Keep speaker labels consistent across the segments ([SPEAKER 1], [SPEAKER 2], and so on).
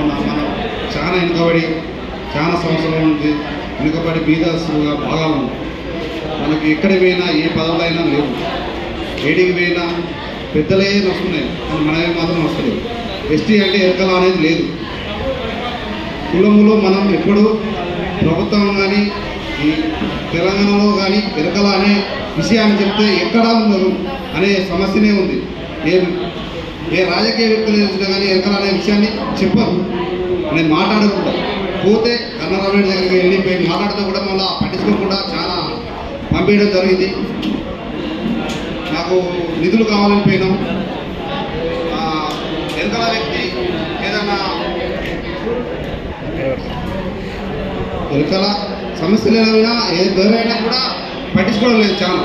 [SPEAKER 1] కావున మనం చాలా వెనుకబడి చాలా సంవత్సరాల నుంచి వెనుకబడి బీదస్తుగా బాగా ఉంది. మనకి ఎక్కడికి పోయినా ఏ పదవులైనా లేవు, ఏడికి పోయినా పెద్దలే వస్తున్నాయి కానీ మనమే మాత్రం వస్తలేదు. ఎస్టీ అంటే ఎరకల అనేది లేదు. కులములో మనం ఎప్పుడు ప్రభుత్వం కానీ ఈ తెలంగాణలో కానీ ఎరకల అనే విషయాన్ని చెప్తే ఎక్కడా ఉన్నారు అనే సమస్యనే ఉంది. ఏ రాజకీయ వ్యక్తులు చేసినా కానీ ఎరకల అనే విషయాన్ని చెప్పరు, నేను మాట్లాడకుండా పోతే కన్నరామరెడ్డి దగ్గరికి వెళ్ళిపోయి మాట్లాడితే కూడా మళ్ళీ పట్టించుకోకుండా చాలా పంపించడం జరిగింది. నాకు నిధులు కావాలని పోయినాం. ఎరకల వ్యక్తి ఏదైనా ఎరకల సమస్యలు ఏమైనా ఎవరైనా కూడా పట్టించుకోవడం లేదు. చాలా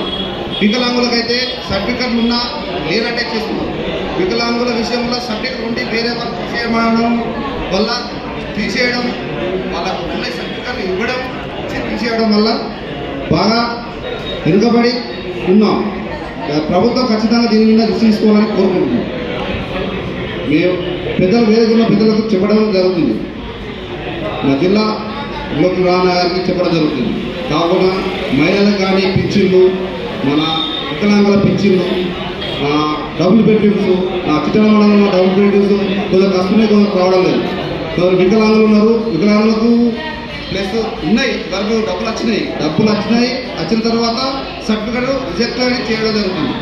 [SPEAKER 1] వికలాంగులకైతే సర్టిఫికెట్లు ఉన్నా లేనట్టే చేస్తున్నారు. వికలాంగుల విషయంలో సర్టిఫికెట్ ఉండి వేరే వాళ్ళకి చేయడం వల్ల తీసేయడం, వాళ్ళకు ఉన్న సర్టిఫికెట్లు ఇవ్వడం తీసేయడం వల్ల బాగా వెనుకబడి ఉన్నాం. ప్రభుత్వం ఖచ్చితంగా దీని మీద దృష్టి తీసుకోవాలని కోరుకుంటున్నాం. మేము పెద్దలు వేదికన్న పెద్దలకు చెప్పడం జరుగుతుంది, మా జిల్లాలోకి రానా గారికి చెప్పడం జరుగుతుంది. కాకుండా మహిళలకు కానీ పింఛన్లు, మన వికలాంగుల పింఛన్లు, డబుల్ బెడ్రూమ్స్, నా చిట్టల మండలంలో డబుల్ బెడ్రూమ్స్ కొంచెం కష్టమే, కొంచెం రావడం లేదు. కొందరు వికలాంగులు ఉన్నారు, వికలాంగులకు ప్లస్ ఉన్నాయి, వాళ్ళకు డబ్బులు వచ్చినాయి. వచ్చిన తర్వాత సర్టిఫికెట్ రిజెక్ట్ అని చేయడం జరుగుతుంది.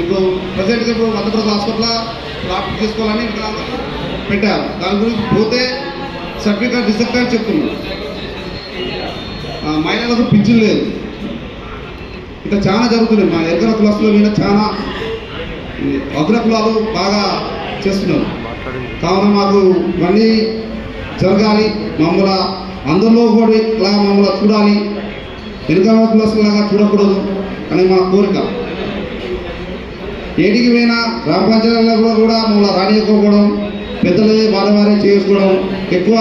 [SPEAKER 1] ఇప్పుడు ప్రజెంట్గా ఇప్పుడు మధ్యప్రదేశ్ హాస్పిటల్లో ప్రాప్తి చేసుకోవాలని వికలాంగులు పెట్టారు. దాని గురించి పోతే సర్టిఫికెట్ రిజెక్ట్ అని చెప్తున్నారు. మహిళలకు పింఛన్ లేదు. ఇంకా చాలా జరుగుతున్నాయి. మా ఎరకల కులస్తుల మీద చాలా అగ్ర కులాలు బాగా చేస్తున్నారు. కావున మాకు ఇవన్నీ జరగాలి, మమ్మల్ని అందరిలో కూడా ఇలా మమ్మల్ని చూడాలి, ఎరకల కులస్తులాగా చూడకూడదు అని మా కోరిక. ఏడికి పోయినా గ్రామ పంచాయతీలలో కూడా మమ్మల్ని రానియకపోవడం, పెద్దలే వారే చేసుకోవడం. ఎక్కువ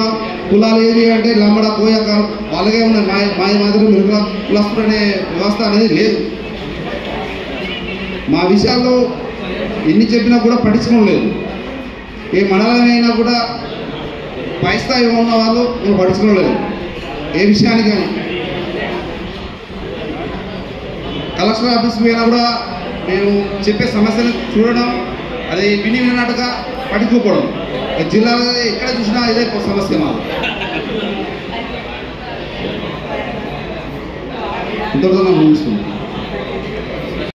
[SPEAKER 1] కులాలు ఏవి అంటే లంబడ కోయక వాళ్ళగే ఉన్నాయి. మాయ మాదిరి ఎరకల కులస్తులు అనే వ్యవస్థ అనేది లేదు. మా విషయాల్లో ఎన్ని చెప్పినా కూడా పట్టించుకోవడం లేదు. ఏ మండలమైనా కూడా పై స్థాయి ఉన్న వాళ్ళు మేము పట్టించుకోవడం లేదు ఏ విషయానికి. కానీ కలెక్టర్ ఆఫీస్కి పోయినా కూడా మేము చెప్పే సమస్యలు చూడడం, అది విన్నట్టుగా పట్టించుకోవడం. జిల్లాలో ఎక్కడ చూసినా ఇదే సమస్య. మాకు ఇంతటితో నాకు ముగిస్తుంది.